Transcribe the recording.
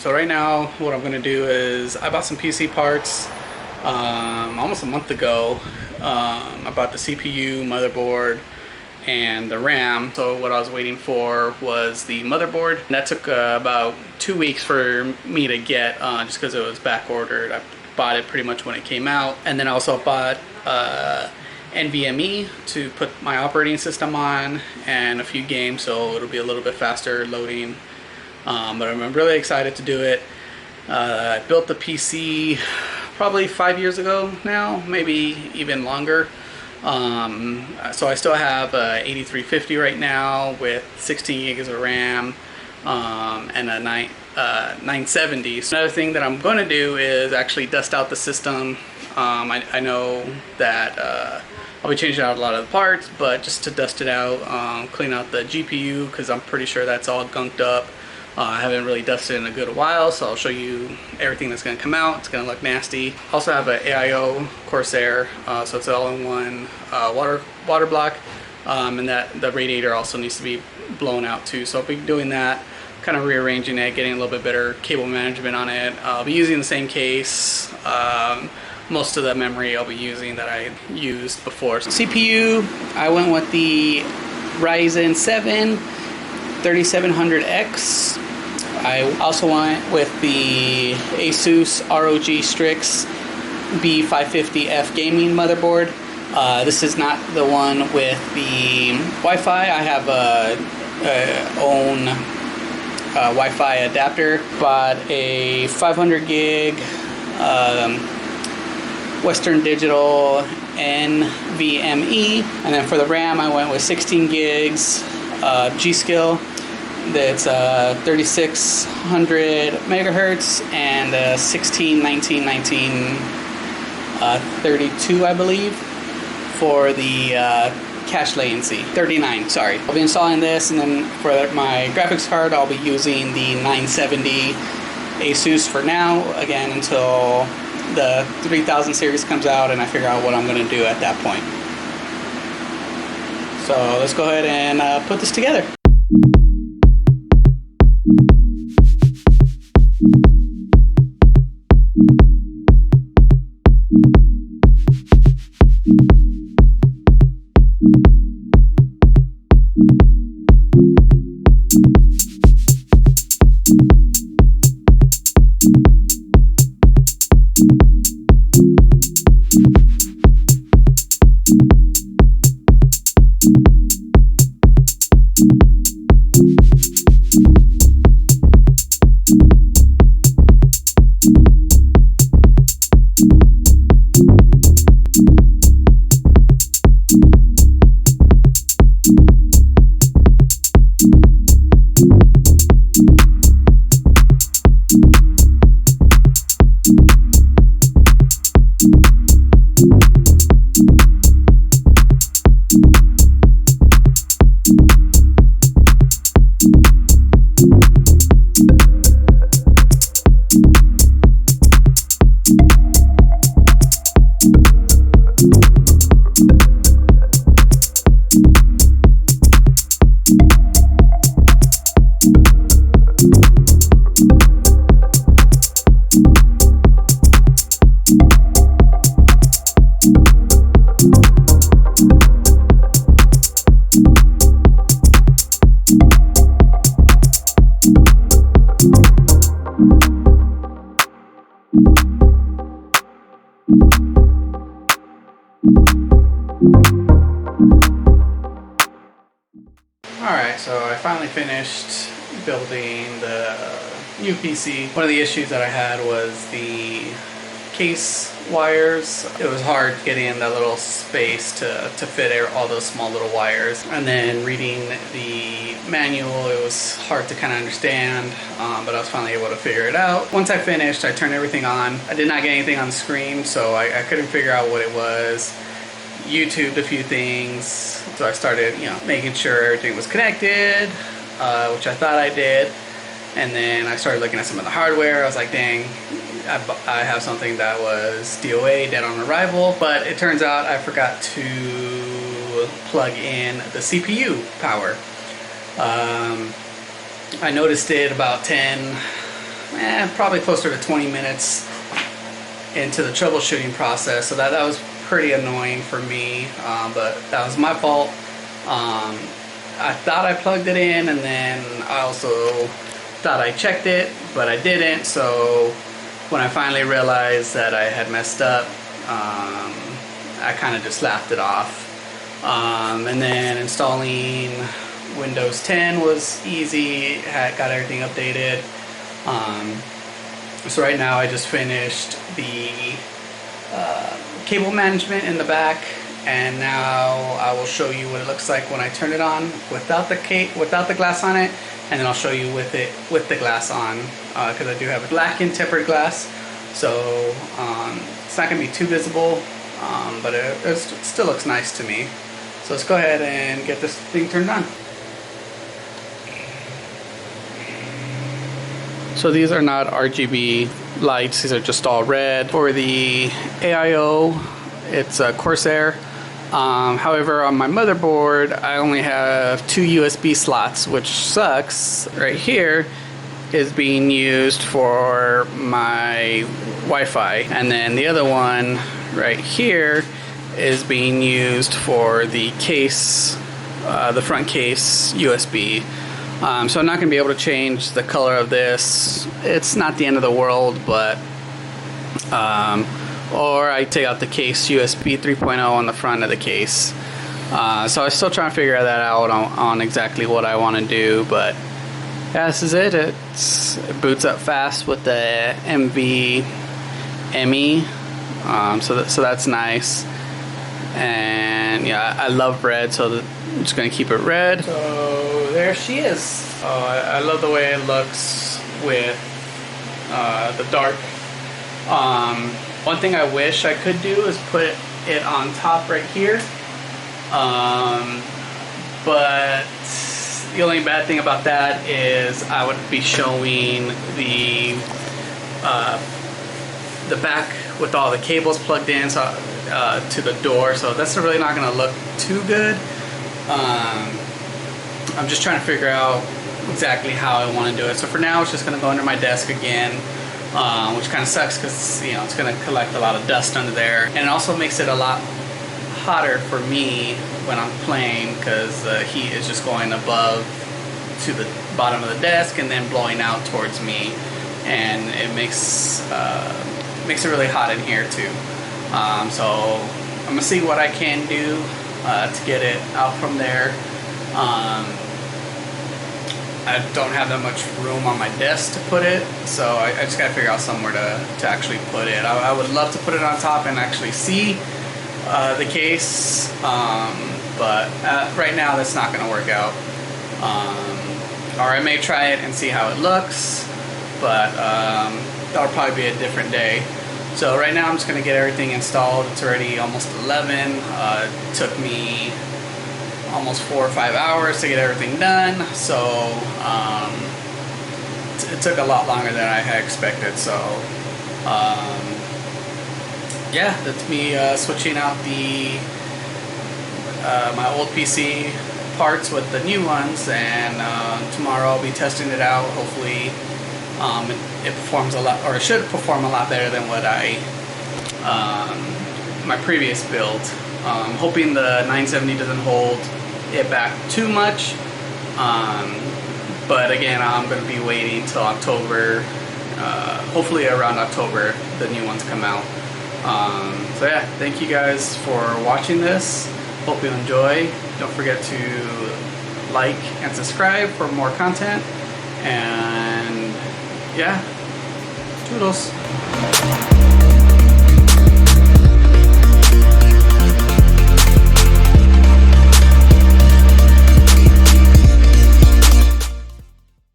So right now what I'm going to do is I bought some PC parts almost a month ago. I bought the CPU, motherboard, and the RAM. So what I was waiting for was the motherboard. And that took about 2 weeks for me to get just because it was back ordered. I bought it pretty much when it came out. And then I also bought NVMe to put my operating system on and a few games, so it'll be a little bit faster loading. But I'm really excited to do it. I built the PC probably 5 years ago now, maybe even longer. So I still have a 8350 right now with 16 gigs of RAM and a 970. So another thing that I'm going to do is actually dust out the system. I know that I'll be changing out a lot of the parts, but just to dust it out, clean out the GPU because I'm pretty sure that's all gunked up. I haven't really dusted in a good while, so I'll show you everything that's going to come out. It's going to look nasty. Also have an AIO Corsair, so it's an all-in-one water block, and that the radiator also needs to be blown out too. So I'll be doing that, kind of rearranging it, getting a little bit better cable management on it. I'll be using the same case. Most of the memory I'll be using that I used before. So CPU, I went with the Ryzen 7 3700X. I also went with the Asus ROG Strix B550-F gaming motherboard. This is not the one with the Wi-Fi. I have a own Wi-Fi adapter. Bought a 500 gig Western Digital NVMe, and then for the RAM I went with 16 gigs G-Skill. That's 3600 megahertz and 16, 19, 19, 32 I believe for the cache latency. 39, sorry. I'll be installing this, and then for my graphics card I'll be using the 970 Asus for now, again until the 3000 series comes out and I figure out what I'm going to do at that point. So let's go ahead and put this together. Alright, so I finally finished building the new PC. One of the issues that I had was the case wires. It was hard getting that little space to fit all those small little wires. And then reading the manual, it was hard to kind of understand, but I was finally able to figure it out. Once I finished, I turned everything on. I did not get anything on the screen, so I couldn't figure out what it was. YouTubed a few things, so I started, making sure everything was connected, which I thought I did. And then I started looking at some of the hardware. I was like, dang, I have something that was DOA, dead on arrival. But it turns out I forgot to plug in the CPU power. I noticed it about 10, probably closer to 20 minutes into the troubleshooting process. So that was pretty annoying for me, but that was my fault. I thought I plugged it in, and then I also thought I checked it, but I didn't. So when I finally realized that I had messed up, I kind of just laughed it off. And then installing Windows 10 was easy. Got everything updated. So right now I just finished the cable management in the back, and now I will show you what it looks like when I turn it on without the glass on it, and then I'll show you with the glass on, because I do have a blackened tempered glass, so it's not going to be too visible, but it still looks nice to me. So let's go ahead and get this thing turned on. So these are not RGB lights, these are just all red. For the AIO, it's a Corsair. However, on my motherboard, I only have 2 USB slots, which sucks. Right here is being used for my Wi-Fi, and then the other one right here is being used for the case, the front case USB. So I'm not going to be able to change the color of this. It's not the end of the world, but or I take out the case USB 3.0 on the front of the case. So I'm still trying to figure that out on exactly what I want to do, but yeah, this is it. It boots up fast with the NVMe, so that's nice. And yeah, I love red, so I'm just gonna keep it red. So there she is. I love the way it looks with the dark. One thing I wish I could do is put it on top right here, but the only bad thing about that is I would be showing the back with all the cables plugged in, so to the door, so that's really not going to look too good. I'm just trying to figure out exactly how I want to do it. So for now, it's just going to go under my desk again, which kind of sucks because it's going to collect a lot of dust under there, and it also makes it a lot hotter for me when I'm playing, because the heat is just going above to the bottom of the desk and then blowing out towards me, and it makes it really hot in here too. So I'm gonna see what I can do to get it out from there. I don't have that much room on my desk to put it, so I just gotta figure out somewhere to actually put it. I would love to put it on top and actually see the case, but right now that's not gonna work out. Or I may try it and see how it looks, but that'll probably be a different day. So right now I'm just gonna get everything installed. It's already almost 11. It took me almost 4 or 5 hours to get everything done, so it took a lot longer than I had expected. So yeah, that's me switching out my old PC parts with the new ones, and tomorrow I'll be testing it out. Hopefully it performs a lot, or it should perform a lot better than what my previous build. I'm hoping the 970 doesn't hold it back too much, but again, I'm going to be waiting till October. Hopefully around October the new ones come out. So yeah, thank you guys for watching this. Hope you enjoy. Don't forget to like and subscribe for more content, and yeah, toodles.